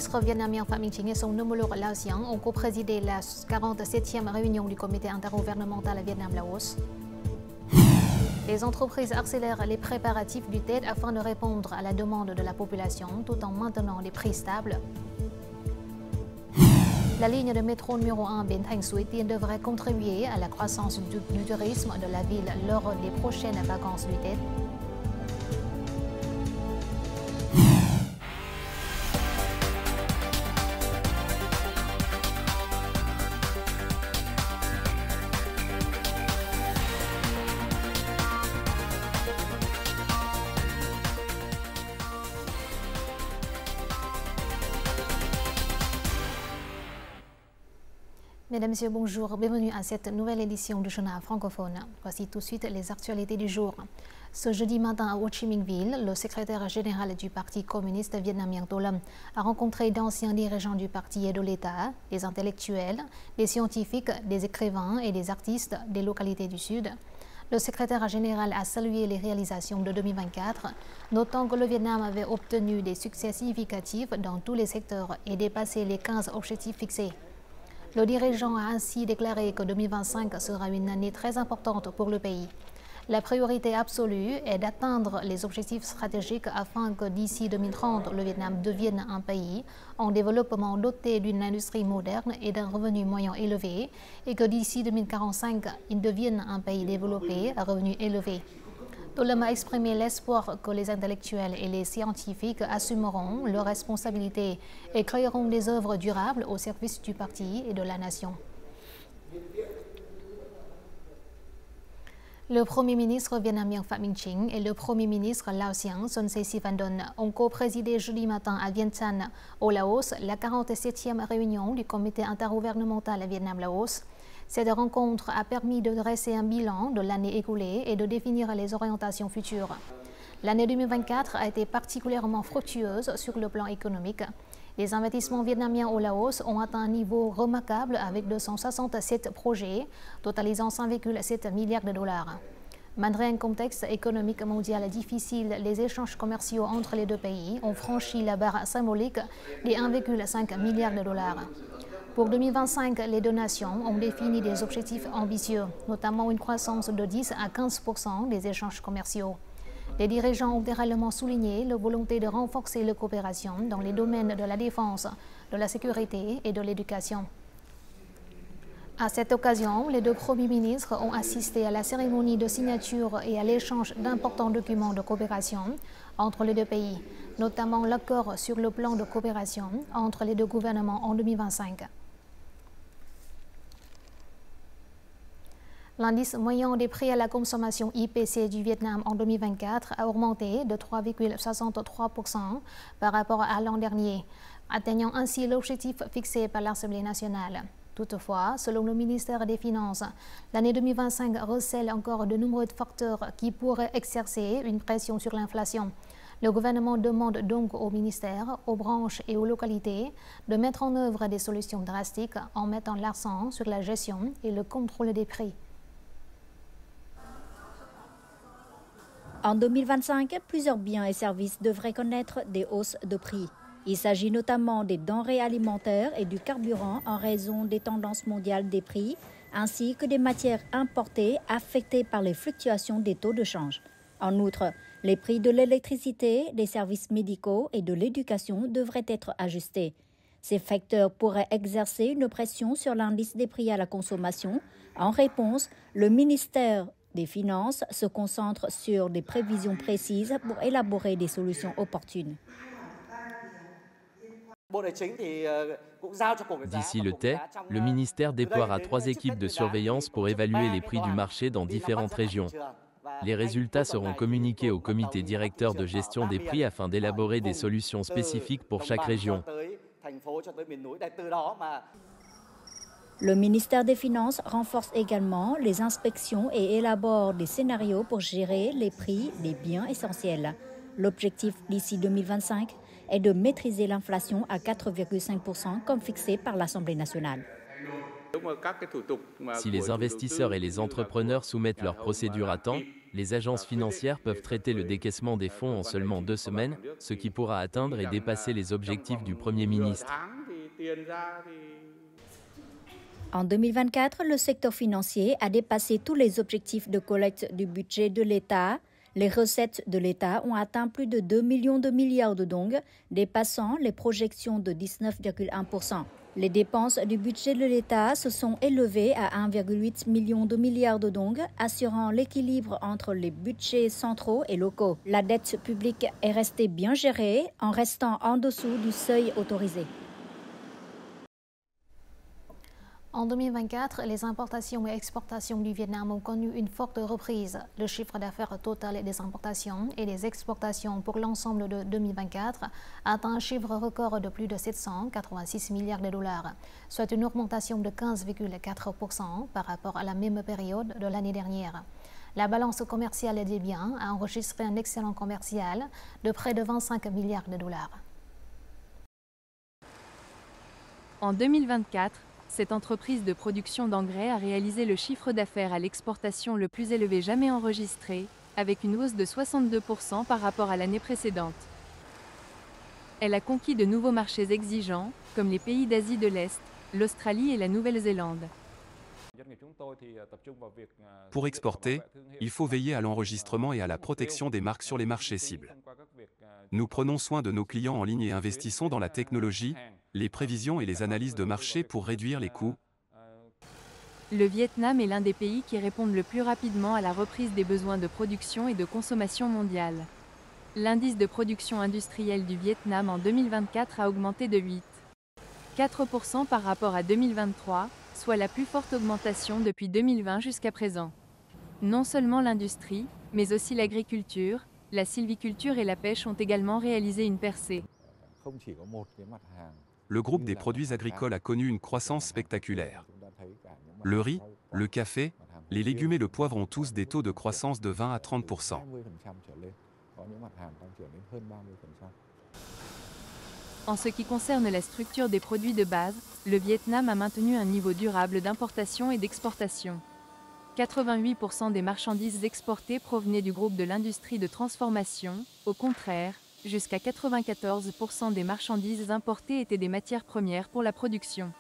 ministre vietnamien Phạm Minh Chính et son homologue laotien ont co-présidé la 47e réunion du comité intergouvernemental Vietnam-Laos. Les entreprises accélèrent les préparatifs du TED afin de répondre à la demande de la population tout en maintenant des prix stables. La ligne de métro numéro 1 Bến Thành Suối Tiên devrait contribuer à la croissance du tourisme de la ville lors des prochaines vacances du TED. Mesdames, Messieurs, bonjour. Bienvenue à cette nouvelle édition du journal francophone. Voici tout de suite les actualités du jour. Ce jeudi matin à Ho Chi Minh Ville, le secrétaire général du Parti communiste vietnamien Tô Lâm a rencontré d'anciens dirigeants du parti et de l'État, des intellectuels, des scientifiques, des écrivains et des artistes des localités du Sud. Le secrétaire général a salué les réalisations de 2024, notant que le Vietnam avait obtenu des succès significatifs dans tous les secteurs et dépassé les 15 objectifs fixés. Le dirigeant a ainsi déclaré que 2025 sera une année très importante pour le pays. La priorité absolue est d'atteindre les objectifs stratégiques afin que d'ici 2030, le Vietnam devienne un pays en développement doté d'une industrie moderne et d'un revenu moyen élevé et que d'ici 2045, il devienne un pays développé à revenu élevé. Tô Lâm a exprimé l'espoir que les intellectuels et les scientifiques assumeront leurs responsabilités et créeront des œuvres durables au service du parti et de la nation. Le Premier ministre vietnamien Phạm Minh Chính et le Premier ministre laotien Son Say Sivandon ont co-présidé jeudi matin à Vientiane, au Laos, la 47e réunion du comité intergouvernemental Vietnam-Laos. Cette rencontre a permis de dresser un bilan de l'année écoulée et de définir les orientations futures. L'année 2024 a été particulièrement fructueuse sur le plan économique. Les investissements vietnamiens au Laos ont atteint un niveau remarquable avec 267 projets, totalisant 5,7 milliards de dollars. Malgré un contexte économique mondial difficile, les échanges commerciaux entre les deux pays ont franchi la barre symbolique des 1,5 milliard de dollars. Pour 2025, les deux nations ont défini des objectifs ambitieux, notamment une croissance de 10 à 15% des échanges commerciaux. Les dirigeants ont également souligné la volonté de renforcer la coopération dans les domaines de la défense, de la sécurité et de l'éducation. À cette occasion, les deux premiers ministres ont assisté à la cérémonie de signature et à l'échange d'importants documents de coopération entre les deux pays, notamment l'accord sur le plan de coopération entre les deux gouvernements en 2025. L'indice moyen des prix à la consommation IPC du Vietnam en 2024 a augmenté de 3,63% par rapport à l'an dernier, atteignant ainsi l'objectif fixé par l'Assemblée nationale. Toutefois, selon le ministère des Finances, l'année 2025 recèle encore de nombreux facteurs qui pourraient exercer une pression sur l'inflation. Le gouvernement demande donc au ministère, aux branches et aux localités de mettre en œuvre des solutions drastiques en mettant l'accent sur la gestion et le contrôle des prix. En 2025, plusieurs biens et services devraient connaître des hausses de prix. Il s'agit notamment des denrées alimentaires et du carburant en raison des tendances mondiales des prix, ainsi que des matières importées affectées par les fluctuations des taux de change. En outre, les prix de l'électricité, des services médicaux et de l'éducation devraient être ajustés. Ces facteurs pourraient exercer une pression sur l'indice des prix à la consommation. En réponse, le ministère des Finances se concentre sur des prévisions précises pour élaborer des solutions opportunes. D'ici le TED, le ministère déploiera 3 équipes de surveillance pour évaluer les prix du marché dans différentes régions. Les résultats seront communiqués au comité directeur de gestion des prix afin d'élaborer des solutions spécifiques pour chaque région. Le ministère des Finances renforce également les inspections et élabore des scénarios pour gérer les prix des biens essentiels. L'objectif d'ici 2025 est de maîtriser l'inflation à 4,5% comme fixé par l'Assemblée nationale. Si les investisseurs et les entrepreneurs soumettent leurs procédures à temps, Les agences financières peuvent traiter le décaissement des fonds en seulement 2 semaines, ce qui pourra atteindre et dépasser les objectifs du Premier ministre. En 2024, le secteur financier a dépassé tous les objectifs de collecte du budget de l'État. Les recettes de l'État ont atteint plus de 2 millions de milliards de dong, dépassant les projections de 19,1%. Les dépenses du budget de l'État se sont élevées à 1,8 million de milliards de dong, assurant l'équilibre entre les budgets centraux et locaux. La dette publique est restée bien gérée en restant en dessous du seuil autorisé. En 2024, les importations et exportations du Vietnam ont connu une forte reprise. Le chiffre d'affaires total des importations et des exportations pour l'ensemble de 2024 atteint un chiffre record de plus de 786 milliards de dollars, soit une augmentation de 15,4% par rapport à la même période de l'année dernière. La balance commerciale des biens a enregistré un excellent commercial de près de 25 milliards de dollars. En 2024, cette entreprise de production d'engrais a réalisé le chiffre d'affaires à l'exportation le plus élevé jamais enregistré, avec une hausse de 62% par rapport à l'année précédente. Elle a conquis de nouveaux marchés exigeants, comme les pays d'Asie de l'Est, l'Australie et la Nouvelle-Zélande. Pour exporter, il faut veiller à l'enregistrement et à la protection des marques sur les marchés cibles. Nous prenons soin de nos clients en ligne et investissons dans la technologie, les prévisions et les analyses de marché pour réduire les coûts. Le Vietnam est l'un des pays qui répondent le plus rapidement à la reprise des besoins de production et de consommation mondiale. L'indice de production industrielle du Vietnam en 2024 a augmenté de 8,4% par rapport à 2023, soit la plus forte augmentation depuis 2020 jusqu'à présent. Non seulement l'industrie, mais aussi l'agriculture, la sylviculture et la pêche ont également réalisé une percée. Le groupe des produits agricoles a connu une croissance spectaculaire. Le riz, le café, les légumes et le poivre ont tous des taux de croissance de 20 à 30%. En ce qui concerne la structure des produits de base, le Vietnam a maintenu un niveau durable d'importation et d'exportation. 88% des marchandises exportées provenaient du groupe de l'industrie de transformation. Au contraire, jusqu'à 94% des marchandises importées étaient des matières premières pour la production.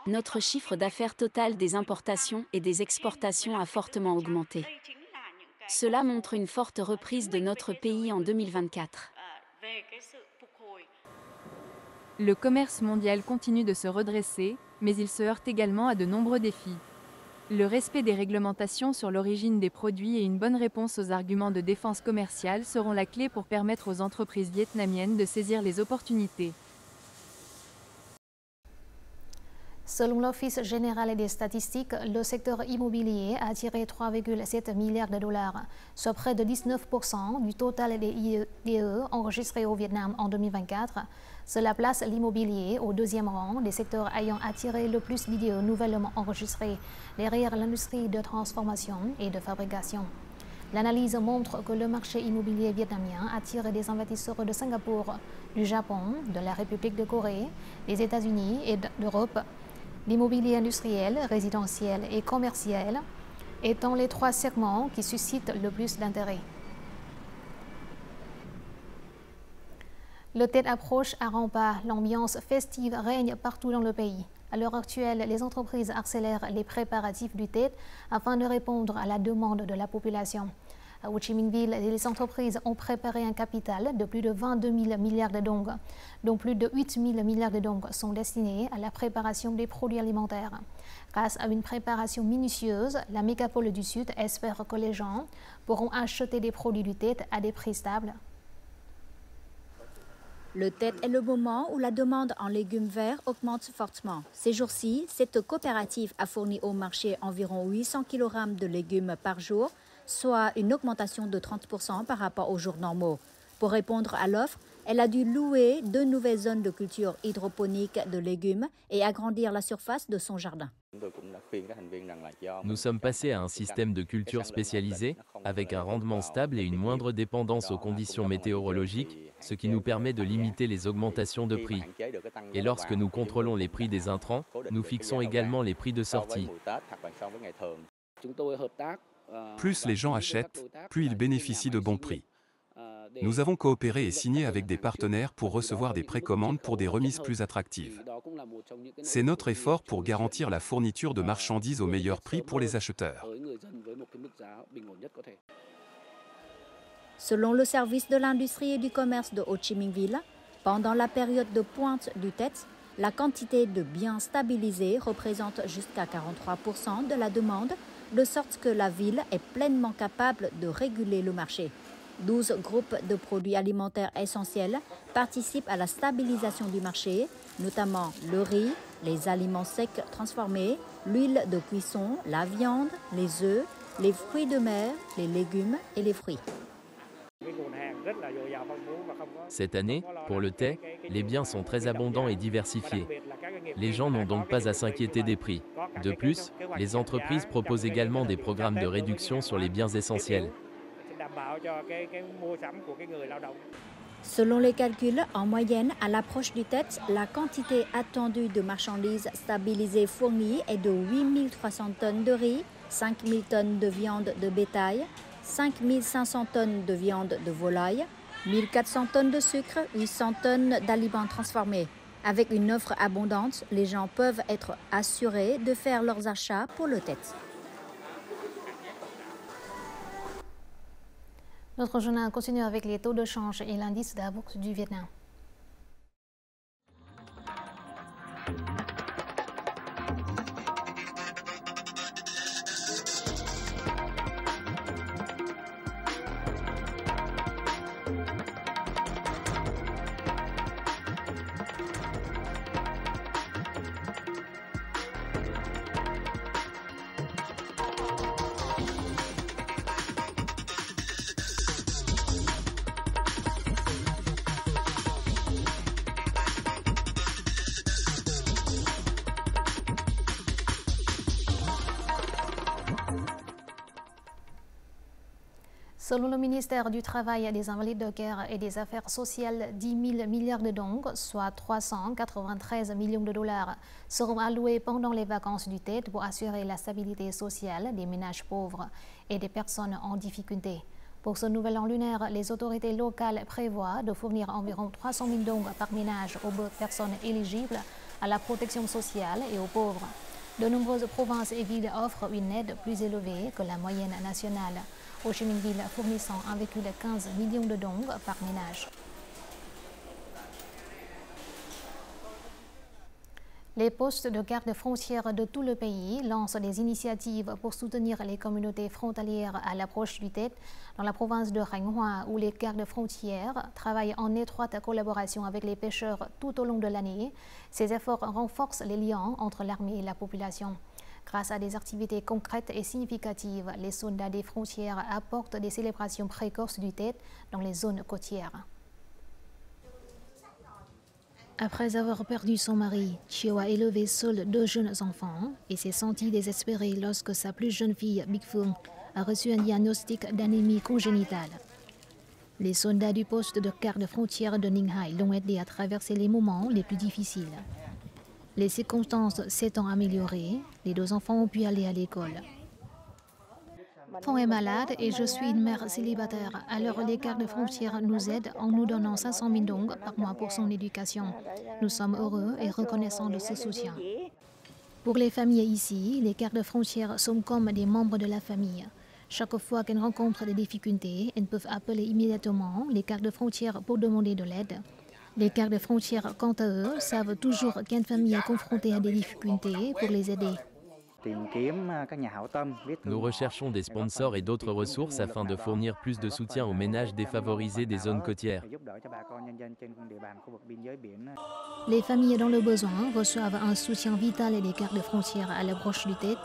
Notre chiffre d'affaires total des importations et des exportations a fortement augmenté. Cela montre une forte reprise de notre pays en 2024. Le commerce mondial continue de se redresser, mais il se heurte également à de nombreux défis. Le respect des réglementations sur l'origine des produits et une bonne réponse aux arguments de défense commerciale seront la clé pour permettre aux entreprises vietnamiennes de saisir les opportunités. Selon l'Office général des statistiques, le secteur immobilier a attiré 3,7 milliards de dollars, soit près de 19% du total des IDE enregistrés au Vietnam en 2024. Cela place l'immobilier au deuxième rang des secteurs ayant attiré le plus d'IDE nouvellement enregistrés, derrière l'industrie de transformation et de fabrication. L'analyse montre que le marché immobilier vietnamien attire des investisseurs de Singapour, du Japon, de la République de Corée, des États-Unis et d'Europe. L'immobilier industriel, résidentiel et commercial étant les trois segments qui suscitent le plus d'intérêt. Le Tết approche à grands pas. L'ambiance festive règne partout dans le pays. À l'heure actuelle, les entreprises accélèrent les préparatifs du Tết afin de répondre à la demande de la population. À Ho Chi Minh Ville, les entreprises ont préparé un capital de plus de 22 000 milliards de dong, dont plus de 8 000 milliards de dong sont destinés à la préparation des produits alimentaires. Grâce à une préparation minutieuse, la mégapole du Sud espère que les gens pourront acheter des produits du Tết à des prix stables. Le Tết est le moment où la demande en légumes verts augmente fortement. Ces jours-ci, cette coopérative a fourni au marché environ 800 kg de légumes par jour, soit une augmentation de 30% par rapport aux jours normaux. Pour répondre à l'offre, elle a dû louer 2 nouvelles zones de culture hydroponique de légumes et agrandir la surface de son jardin. Nous sommes passés à un système de culture spécialisé, avec un rendement stable et une moindre dépendance aux conditions météorologiques, ce qui nous permet de limiter les augmentations de prix. Et lorsque nous contrôlons les prix des intrants, nous fixons également les prix de sortie. Plus les gens achètent, plus ils bénéficient de bons prix. Nous avons coopéré et signé avec des partenaires pour recevoir des précommandes pour des remises plus attractives. C'est notre effort pour garantir la fourniture de marchandises au meilleur prix pour les acheteurs. Selon le service de l'industrie et du commerce de Ho Chi Minh Ville, pendant la période de pointe du Tet, la quantité de biens stabilisés représente jusqu'à 43% de la demande, de sorte que la ville est pleinement capable de réguler le marché. 12 groupes de produits alimentaires essentiels participent à la stabilisation du marché, notamment le riz, les aliments secs transformés, l'huile de cuisson, la viande, les œufs, les fruits de mer, les légumes et les fruits. Cette année, pour le thé, les biens sont très abondants et diversifiés. Les gens n'ont donc pas à s'inquiéter des prix. De plus, les entreprises proposent également des programmes de réduction sur les biens essentiels. Selon les calculs, en moyenne, à l'approche du Tet, la quantité attendue de marchandises stabilisées fournies est de 8300 tonnes de riz, 5000 tonnes de viande de bétail, 5500 tonnes de viande de volaille, 1400 tonnes de sucre, 800 tonnes d'aliments transformés. Avec une offre abondante, les gens peuvent être assurés de faire leurs achats pour le Tet. Notre journal continue avec les taux de change et l'indice de la bourse du Vietnam. Selon le ministère du Travail, des Invalides de guerre et des Affaires sociales, 10 000 milliards de dong, soit 393 millions de dollars, seront alloués pendant les vacances du Tet pour assurer la stabilité sociale des ménages pauvres et des personnes en difficulté. Pour ce nouvel an lunaire, les autorités locales prévoient de fournir environ 300 000 dong par ménage aux personnes éligibles à la protection sociale et aux pauvres. De nombreuses provinces et villes offrent une aide plus élevée que la moyenne nationale. Ho Chi Minh Ville fournissant 1,15 million de dong par ménage. Les postes de garde frontières de tout le pays lancent des initiatives pour soutenir les communautés frontalières à l'approche du Tet dans la province de Khánh Hòa, où les gardes frontières travaillent en étroite collaboration avec les pêcheurs tout au long de l'année. Ces efforts renforcent les liens entre l'armée et la population. Grâce à des activités concrètes et significatives, les soldats des frontières apportent des célébrations précoces du Tet dans les zones côtières. Après avoir perdu son mari, Chiu a élevé seule 2 jeunes enfants et s'est sentie désespérée lorsque sa plus jeune fille, Big Phuong, a reçu un diagnostic d'anémie congénitale. Les soldats du poste de garde frontière de Ninh Hai l'ont aidé à traverser les moments les plus difficiles. Les circonstances s'étant améliorées, les 2 enfants ont pu aller à l'école. Phuong est malade et je suis une mère célibataire. Alors les gardes frontières nous aident en nous donnant 500 000 dong par mois pour son éducation. Nous sommes heureux et reconnaissants de ce soutien. Pour les familles ici, les gardes frontières sont comme des membres de la famille. Chaque fois qu'elles rencontrent des difficultés, elles peuvent appeler immédiatement les gardes frontières pour demander de l'aide. Les gardes frontières, quant à eux, savent toujours qu'une famille est confrontée à des difficultés pour les aider. Nous recherchons des sponsors et d'autres ressources afin de fournir plus de soutien aux ménages défavorisés des zones côtières. Les familles dans le besoin reçoivent un soutien vital des gardes frontières à l'approche du Tet.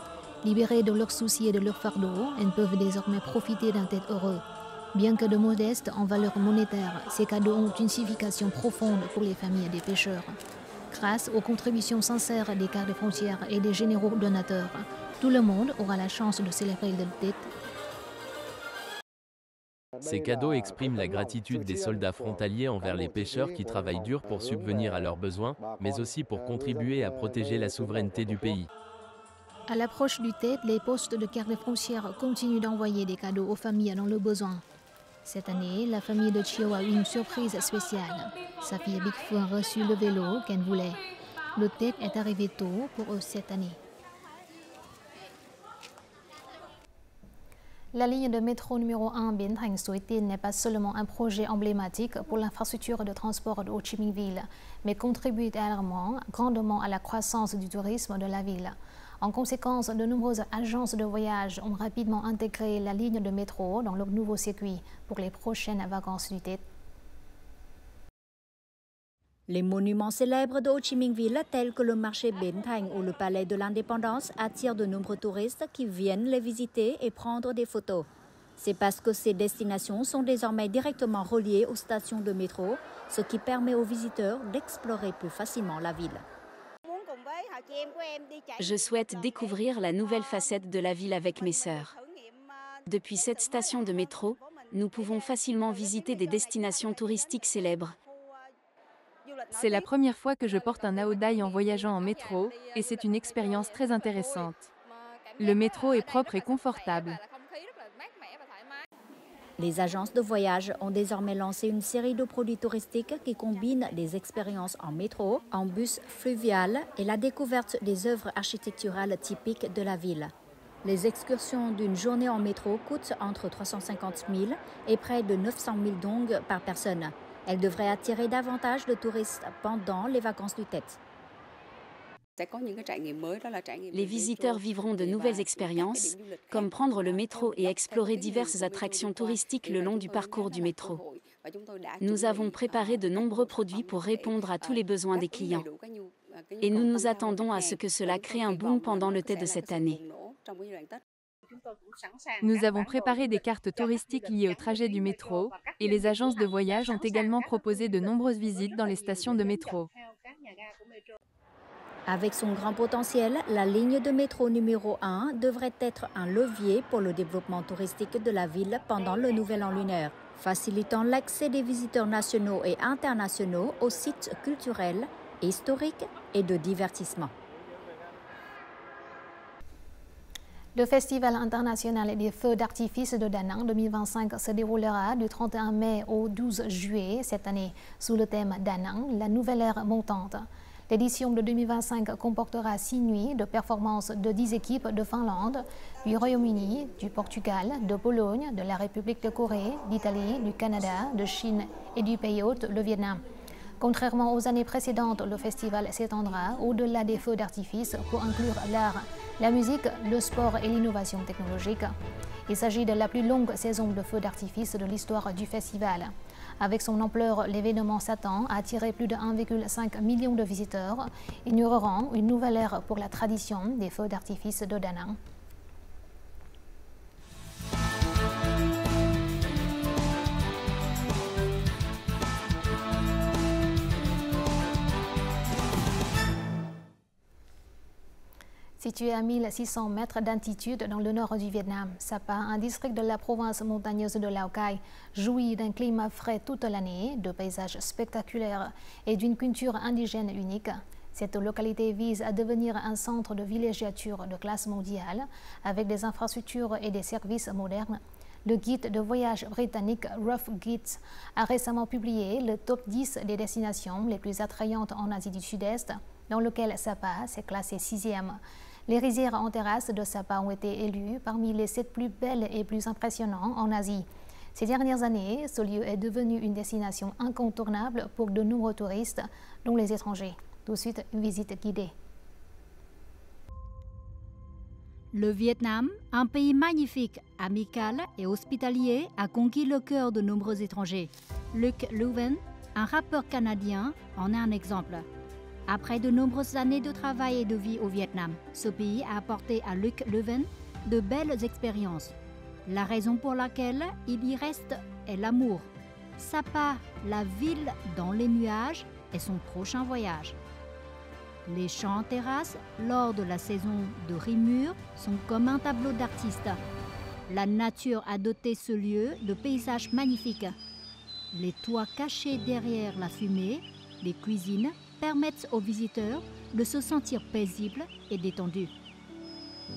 Libérées de leurs soucis et de leurs fardeaux, elles peuvent désormais profiter d'un Tet heureux. Bien que de modestes en valeur monétaire, ces cadeaux ont une signification profonde pour les familles des pêcheurs. Grâce aux contributions sincères des gardes frontières et des généraux donateurs, tout le monde aura la chance de célébrer le Tet. Ces cadeaux expriment la gratitude des soldats frontaliers envers les pêcheurs qui travaillent dur pour subvenir à leurs besoins, mais aussi pour contribuer à protéger la souveraineté du pays. À l'approche du Tết, les postes de carte frontière continuent d'envoyer des cadeaux aux familles dans le besoin. Cette année, la famille de Chio a eu une surprise spéciale. Sa fille Big Fu a reçu le vélo qu'elle voulait. Le Tết est arrivé tôt pour eux cette année. La ligne de métro numéro 1 Bến Thành Suối Tiên n'est pas seulement un projet emblématique pour l'infrastructure de transport de Ho Chi Minh Ville, mais contribue également grandement à la croissance du tourisme de la ville. En conséquence, de nombreuses agences de voyage ont rapidement intégré la ligne de métro dans leur nouveau circuit pour les prochaines vacances du Tết. Les monuments célèbres de Ho Chi Minh Ville, tels que le marché Bến Thành ou le palais de l'Indépendance, attirent de nombreux touristes qui viennent les visiter et prendre des photos. C'est parce que ces destinations sont désormais directement reliées aux stations de métro, ce qui permet aux visiteurs d'explorer plus facilement la ville. Je souhaite découvrir la nouvelle facette de la ville avec mes sœurs. Depuis cette station de métro, nous pouvons facilement visiter des destinations touristiques célèbres. C'est la première fois que je porte un Aodai en voyageant en métro, et c'est une expérience très intéressante. Le métro est propre et confortable. Les agences de voyage ont désormais lancé une série de produits touristiques qui combinent des expériences en métro, en bus fluvial et la découverte des œuvres architecturales typiques de la ville. Les excursions d'une journée en métro coûtent entre 350 000 et près de 900 000 dong par personne. Elles devraient attirer davantage de touristes pendant les vacances du Tết. Les visiteurs vivront de nouvelles expériences, comme prendre le métro et explorer diverses attractions touristiques le long du parcours du métro. Nous avons préparé de nombreux produits pour répondre à tous les besoins des clients. Et nous nous attendons à ce que cela crée un boom pendant le Tết de cette année. Nous avons préparé des cartes touristiques liées au trajet du métro, et les agences de voyage ont également proposé de nombreuses visites dans les stations de métro. Avec son grand potentiel, la ligne de métro numéro 1 devrait être un levier pour le développement touristique de la ville pendant le Nouvel An lunaire, facilitant l'accès des visiteurs nationaux et internationaux aux sites culturels, historiques et de divertissement. Le Festival international des feux d'artifice de Da Nang 2025 se déroulera du 31 mai au 12 juillet cette année sous le thème Da Nang, la nouvelle ère montante. L'édition de 2025 comportera 6 nuits de performances de 10 équipes de Finlande, du Royaume-Uni, du Portugal, de Pologne, de la République de Corée, d'Italie, du Canada, de Chine et du pays hôte, le Vietnam. Contrairement aux années précédentes, le festival s'étendra au-delà des feux d'artifice pour inclure l'art, la musique, le sport et l'innovation technologique. Il s'agit de la plus longue saison de feux d'artifice de l'histoire du festival. Avec son ampleur, l'événement s'attend à attirer plus de 1,5 million de visiteurs, inaugurant une nouvelle ère pour la tradition des feux d'artifice de Da Nang. Situé à 1600 mètres d'altitude dans le nord du Vietnam, Sapa, un district de la province montagneuse de Lào Cai, jouit d'un climat frais toute l'année, de paysages spectaculaires et d'une culture indigène unique. Cette localité vise à devenir un centre de villégiature de classe mondiale avec des infrastructures et des services modernes. Le guide de voyage britannique Rough Guides a récemment publié le top 10 des destinations les plus attrayantes en Asie du Sud-Est, dans lequel Sapa s'est classé 6e. Les rizières en terrasse de Sapa ont été élues parmi les 7 plus belles et plus impressionnantes en Asie. Ces dernières années, ce lieu est devenu une destination incontournable pour de nombreux touristes, dont les étrangers. Tout de suite, une visite guidée. Le Vietnam, un pays magnifique, amical et hospitalier, a conquis le cœur de nombreux étrangers. Luc Leuven, un rappeur canadien, en est un exemple. Après de nombreuses années de travail et de vie au Vietnam, ce pays a apporté à Luc Leuven de belles expériences. La raison pour laquelle il y reste est l'amour. Sapa, la ville dans les nuages, est son prochain voyage. Les champs en terrasse, lors de la saison de rimure, sont comme un tableau d'artiste. La nature a doté ce lieu de paysages magnifiques. Les toits cachés derrière la fumée, les cuisines, permettent aux visiteurs de se sentir paisibles et détendus.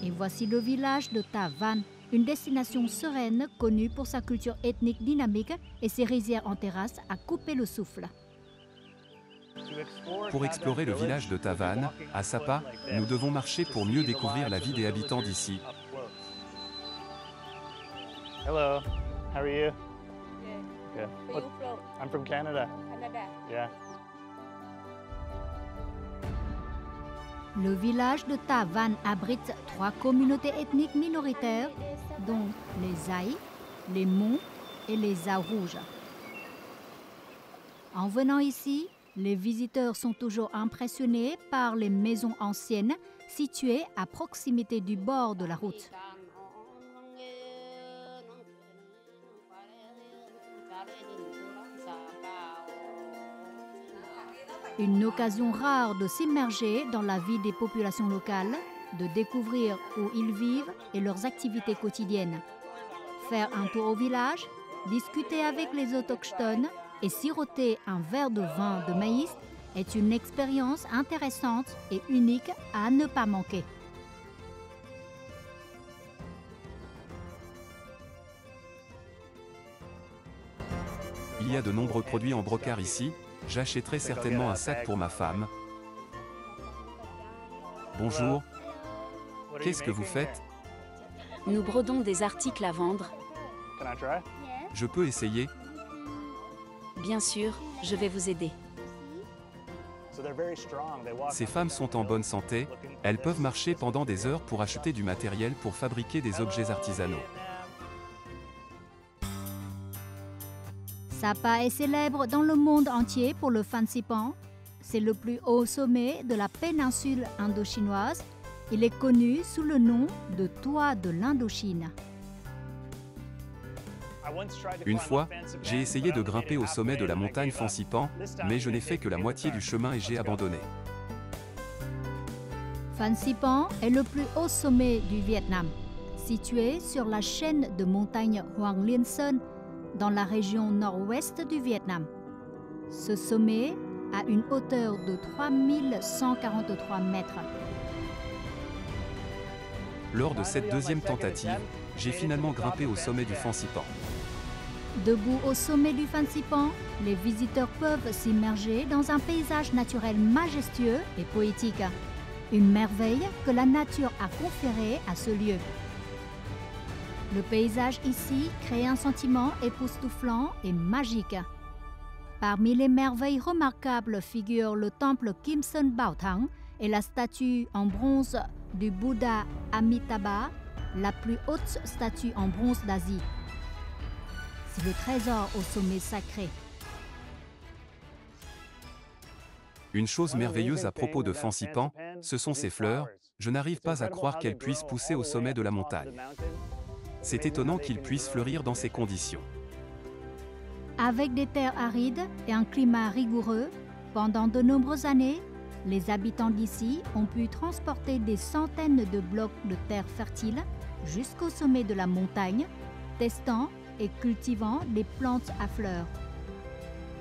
Et voici le village de Ta Van, une destination sereine connue pour sa culture ethnique dynamique et ses rizières en terrasse à couper le souffle. Pour explorer le village de Ta Van, à Sapa, nous devons marcher pour mieux découvrir la vie des habitants d'ici. Hello, how are you? Good. What? I'm from Canada. Yeah. Le village de Ta Van abrite 3 communautés ethniques minoritaires, dont les Aï, les Hmong et les Ao rouges. En venant ici, les visiteurs sont toujours impressionnés par les maisons anciennes situées à proximité du bord de la route. Une occasion rare de s'immerger dans la vie des populations locales, de découvrir où ils vivent et leurs activités quotidiennes. Faire un tour au village, discuter avec les autochtones et siroter un verre de vin de maïs est une expérience intéressante et unique à ne pas manquer. Il y a de nombreux produits en brocart ici. J'achèterai certainement un sac pour ma femme. Bonjour. Qu'est-ce que vous faites? Nous brodons des articles à vendre. Je peux essayer? Bien sûr, je vais vous aider. Ces femmes sont en bonne santé. Elles peuvent marcher pendant des heures pour acheter du matériel pour fabriquer des objets artisanaux. Sapa est célèbre dans le monde entier pour le Fansipan. C'est le plus haut sommet de la péninsule indo-chinoise. Il est connu sous le nom de toit de l'Indochine. Une fois, j'ai essayé de grimper au sommet de la montagne Fansipan, mais je n'ai fait que la moitié du chemin et j'ai abandonné. Fansipan est le plus haut sommet du Vietnam, situé sur la chaîne de montagnes Hoàng Liên Sơn, dans la région nord-ouest du Vietnam. Ce sommet a une hauteur de 3143 mètres. Lors de cette deuxième tentative, j'ai finalement grimpé au sommet du Fansipan. Debout au sommet du Fansipan, les visiteurs peuvent s'immerger dans un paysage naturel majestueux et poétique. Une merveille que la nature a conférée à ce lieu. Le paysage ici crée un sentiment époustouflant et magique. Parmi les merveilles remarquables figurent le temple Kim Sơn Bảo Thắng et la statue en bronze du Bouddha Amitabha, la plus haute statue en bronze d'Asie. C'est le trésor au sommet sacré. Une chose merveilleuse à propos de Fansipan, ce sont ces fleurs. Je n'arrive pas à croire qu'elles puissent pousser au sommet de la montagne. C'est étonnant qu'ils puissent fleurir dans ces conditions. Avec des terres arides et un climat rigoureux, pendant de nombreuses années, les habitants d'ici ont pu transporter des centaines de blocs de terre fertile jusqu'au sommet de la montagne, testant et cultivant des plantes à fleurs.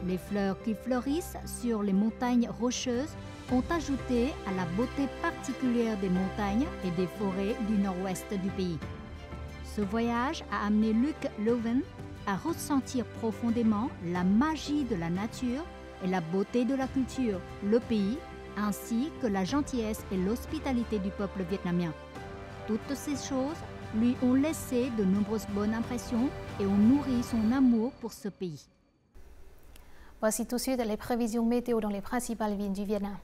Les fleurs qui fleurissent sur les montagnes rocheuses ont ajouté à la beauté particulière des montagnes et des forêts du nord-ouest du pays. Ce voyage a amené Luc Leuven à ressentir profondément la magie de la nature et la beauté de la culture, le pays, ainsi que la gentillesse et l'hospitalité du peuple vietnamien. Toutes ces choses lui ont laissé de nombreuses bonnes impressions et ont nourri son amour pour ce pays. Voici tout de suite les prévisions météo dans les principales villes du Vietnam.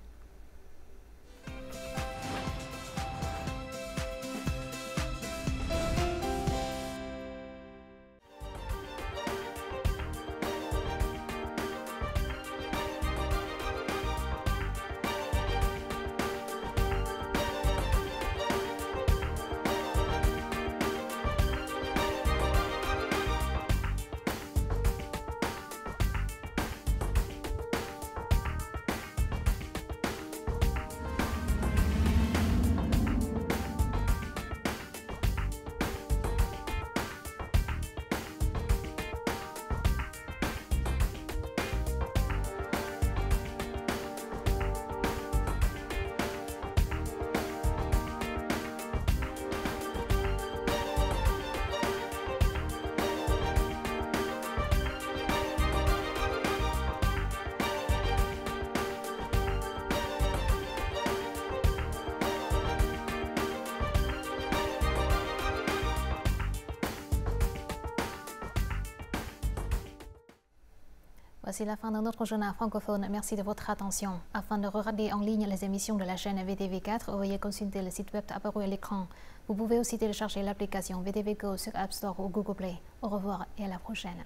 Voici la fin de notre journal francophone. Merci de votre attention. Afin de regarder en ligne les émissions de la chaîne VTV4, veuillez consulter le site web apparu à l'écran. Vous pouvez aussi télécharger l'application VTV Go sur App Store ou Google Play. Au revoir et à la prochaine.